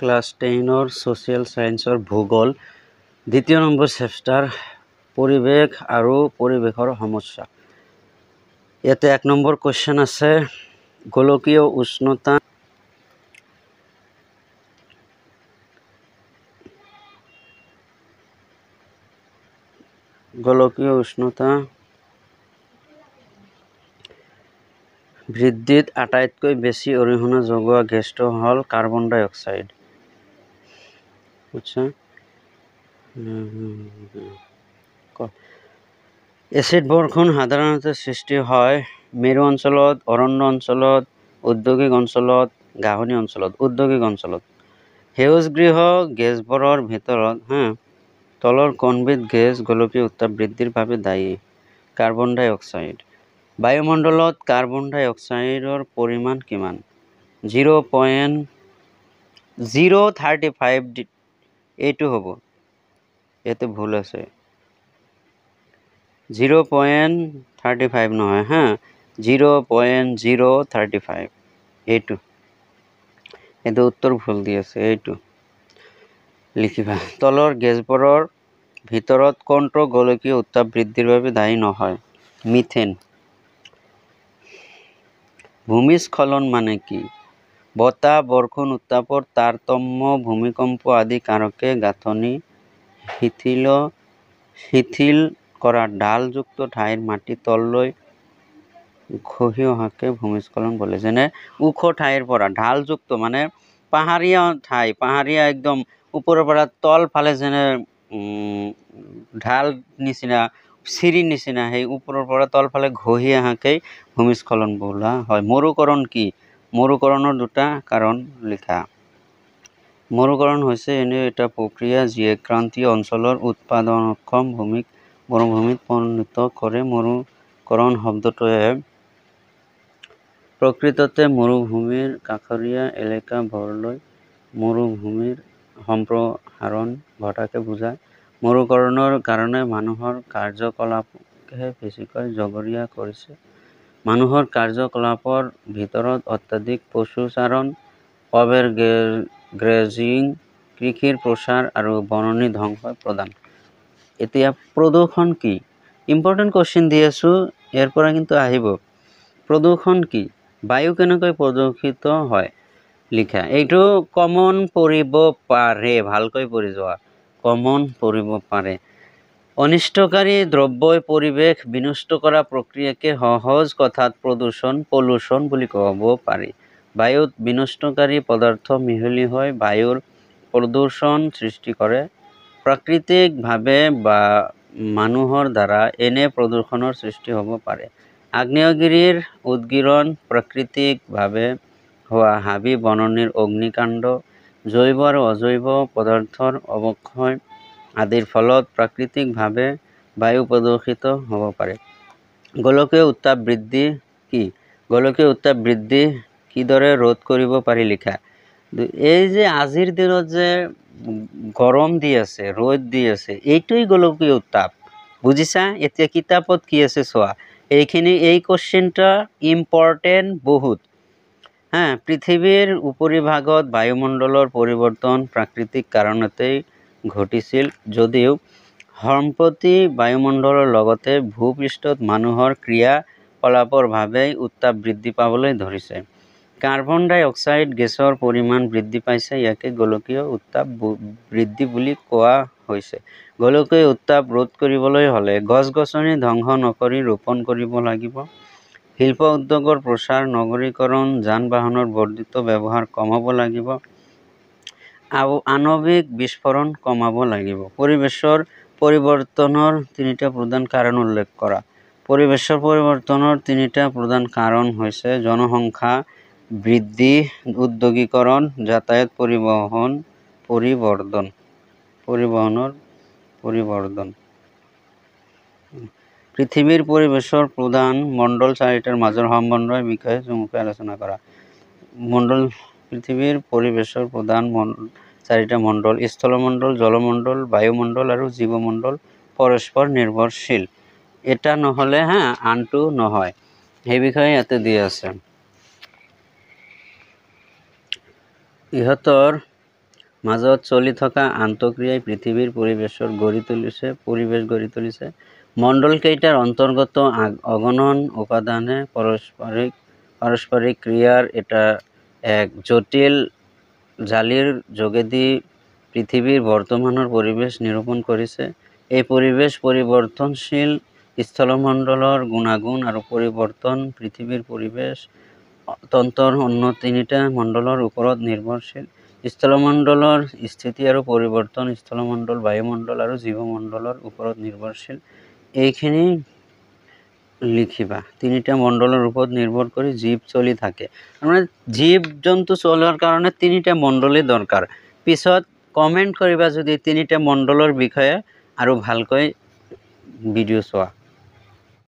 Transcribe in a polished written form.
Class 10 social সায়েন্সৰ ভূগোল দ্বিতীয় number chapter পৰিৱেশ আৰু পৰিৱেশৰ সমস্যা। ইয়াতে 1 নম্বৰ কোৱেশ্চন আছে গোলকীয় উষ্ণতা বৃদ্ধিত আটাইতকৈ বেছি অৰিহণা যোগোৱা গেছটো হ'ল কাৰ্বন ডাই অক্সাইড। আচ্ছা, এচিড বৰষুণ সাধাৰণতে সৃষ্টি হয় মেৰু অঞ্চলত, অৰণ্য অঞ্চলত, ঔদ্যোগিক অঞ্চলত, ঘাঁহনি অঞ্চলত। ঔদ্যোগিক অঞ্চলত সেউজগৃহ গেছবোৰৰ ভিতৰত তলৰ কোনবিধ গেছ গোলকীয় উত্তাপ বৃদ্ধিৰ বাবে দায়ী? কাৰ্বন ডাই অক্সাইড। বায়ুমণ্ডলত কাৰ্বন ডাই অক্সাইডৰ পৰিমাণ কিমান? 0.035। এইটো হ'ব, ইয়াতে ভুল আছে, 0.35 নহয় 0.035। এইটো উত্তৰ ভুল দি আছে, এইটো লিখিবা। তলৰ গেছবোৰৰ ভিতৰত কোনটো গোলকীয় উত্তাপ বৃদ্ধিৰ বাবে দায়ী নহয়? মিথেন। ভূমিস্খলন মানে কি? বতাহ, বৰষুণ, উত্তাপৰ তাৰতম্য, ভূমিকম্প আদি কাৰকে গাঁথনি শিথিল কৰা ঢালযুক্ত ঠাইৰ মাটি তললৈ খহি অহাকে ভূমিস্খলন বোলে। যেনে ওখ ঠাইৰ পৰা ঢালযুক্ত মানে পাহাৰীয়া ঠাই, পাহাৰীয়া একদম ওপৰৰ পৰা তল ফালে যেনে ঢাল নিচিনা, চিৰি নিচিনা, সেই ওপৰৰ পৰা তল ফালে ঘঁহি অহাকেই ভূমিস্খলন বোলা হয়। মৰুকৰণ কি? মৰুকৰণৰ দুটা কাৰণ লিখা। মৰুকৰণ হৈছে এনে এটা প্ৰক্ৰিয়া যিয়ে ক্ৰান্তীয় অঞ্চলৰ উৎপাদনক্ষম ভূমিক মৰুভূমিত পৰিণত কৰে। মৰুকৰণ শব্দটোৱে প্ৰকৃততে মৰুভূমিৰ কাষৰীয়া এলেকাবোৰলৈ মৰুভূমিৰ সম্প্ৰসাৰণ ঘটাকে বুজায়। মৰুকৰণৰ কাৰণে মানুহৰ কাৰ্যকলাপকে বেছিকৈ জগৰীয়া কৰিছে। মানুহৰ কাৰ্যকলাপৰ ভিতৰত অত্যাধিক পশুচাৰণ, অভাৰ গ্ৰেজিং, কৃষিৰ প্ৰসাৰ আৰু বননি ধ্বংসই প্ৰধান। এতিয়া প্ৰদূষণ কি? ইম্পৰ্টেণ্ট কুৱেশ্চন দি আছো, ইয়াৰ পৰা কিন্তু আহিব। প্ৰদূষণ কি? বায়ু কেনেকৈ প্ৰদূষিত হয়? লিখা। এইটো কমন পৰিব পাৰে, ভালকৈ পঢ়ি যোৱা। কমন পৰিব পাৰে। অনিষ্টকাৰী দ্ৰব্যই পৰিৱেশ বিনষ্ট কৰা প্ৰক্ৰিয়াকে সহজ কথাত পলুশ্যন বুলি ক'ব পাৰি। বায়ুত বিনষ্টকাৰী পদাৰ্থ মিহলি হৈ বায়ুৰ প্ৰদূষণ সৃষ্টি কৰে। প্ৰাকৃতিকভাৱে বা মানুহৰ দ্বাৰা এনে প্ৰদূষণৰ সৃষ্টি হ'ব পাৰে। আগ্নেয়গিৰিৰ উদগীৰণ, প্ৰাকৃতিকভাৱে হোৱা হাবি বননিৰ অগ্নিকাণ্ড, জৈৱ আৰু অজৈব পদাৰ্থৰ অৱক্ষয় আদিৰ ফলত প্ৰাকৃতিকভাৱে বায়ু প্ৰদূষিত হ'ব পাৰে। গোলকীয় উত্তাপ বৃদ্ধি কি? গোলকীয় উত্তাপ বৃদ্ধি কিদৰে ৰোধ কৰিব পাৰি? লিখা। এই যে আজিৰ দিনত যে গৰম দি আছে, ৰ'দ দি আছে, এইটোই গোলকীয় উত্তাপ। বুজিছা? এতিয়া কিতাপত কি আছে চোৱা। এই কোৱেশ্চনটা ইম্পৰ্টেণ্ট বহুত। পৃথিৱীৰ উপৰিভাগত বায়ুমণ্ডলৰ পৰিৱৰ্তন প্ৰাকৃতিক কাৰণতেই ঘটিছিল যদিও সম্প্ৰতি বায়ুমণ্ডলৰ লগতে ভূপৃষ্ঠত মানুহৰ ক্ৰিয়াকলাপৰ বাবেই উত্তাপ বৃদ্ধি পাবলৈ ধৰিছে। কাৰ্বন ডাই অক্সাইড গেছৰ পৰিমাণ বৃদ্ধি পাইছে। ইয়াকে গোলকীয় উত্তাপ বৃদ্ধি বুলি কোৱা হৈছে। গোলকীয় উত্তাপ ৰোধ কৰিবলৈ হ'লে গছ-গছনি ধ্বংস নকৰি ৰোপণ কৰিব লাগিব। শিল্প উদ্যোগৰ প্ৰসাৰ, নগৰীকৰণ, যান-বাহনৰ বৰ্ধিত ব্যৱহাৰ কমাব লাগিব। আণৱিক বিস্ফোৰণ কমাব লাগিব। পৰিৱেশৰ পৰিৱৰ্তনৰ 3টা প্ৰধান কাৰণ উল্লেখ কৰা। পৰিৱেশৰ পৰিৱৰ্তনৰ 3টা প্ৰধান কাৰণ হৈছে জনসংখ্যা বৃদ্ধি, ঔদ্যোগিকৰণ, যাতায়াত পৰিবহনৰ পৰিৱৰ্ধন। পৃথিৱীৰ পৰিৱেশৰ প্ৰধান মণ্ডল 4টাৰ মাজৰ সমন্বয়ৰ বিষয়ে চমুকৈ আলোচনা কৰা। পৃথিৱীৰ পৰিৱেশৰ প্ৰধান 4টা মণ্ডল: স্থলমণ্ডল, জলমণ্ডল, বায়ুমণ্ডল আৰু জীৱমণ্ডল পৰস্পৰ নিৰ্ভৰশীল। এটা নহ'লে আনটো নহয়, সেই বিষয়ে ইয়াতে দি আছে। ইহঁতৰ মাজত চলি থকা আন্তঃক্ৰিয়াই পৃথিৱীৰ পৰিৱেশ গঢ়ি তুলিছে। মণ্ডল কেইটাৰ অন্তৰ্গত অগণন উপাদানে পাৰস্পৰিক ক্ৰিয়াৰ এক জটিল জালিৰ যোগেদি পৃথিৱীৰ বৰ্তমানৰ পৰিৱেশ নিৰূপণ কৰিছে। এই পৰিৱেশ পৰিৱৰ্তনশীল স্থলমণ্ডলৰ গুণাগুণ আৰু পৰিৱৰ্তন পৃথিৱীৰ পৰিৱেশ তন্ত্ৰৰ অন্য তিনিটা মণ্ডলৰ ওপৰত নিৰ্ভৰশীল। স্থলমণ্ডলৰ স্থিতি আৰু পৰিৱৰ্তন স্থলমণ্ডল, বায়ুমণ্ডল আৰু জীৱমণ্ডলৰ ওপৰত নিৰ্ভৰশীল। এইখিনি লিখিবা। তিনিটা মণ্ডলৰ ওপৰত নিৰ্ভৰ কৰি জীৱ চলি থাকে। তাৰমানে জীৱ জন্তু চলাৰ কাৰণে তিনিটা মণ্ডলেই দৰকাৰ। পিছত কমেণ্ট কৰিবা যদি তিনিটা মণ্ডলৰ বিষয়ে আৰু ভালকৈ ভিডিঅ' চোৱা।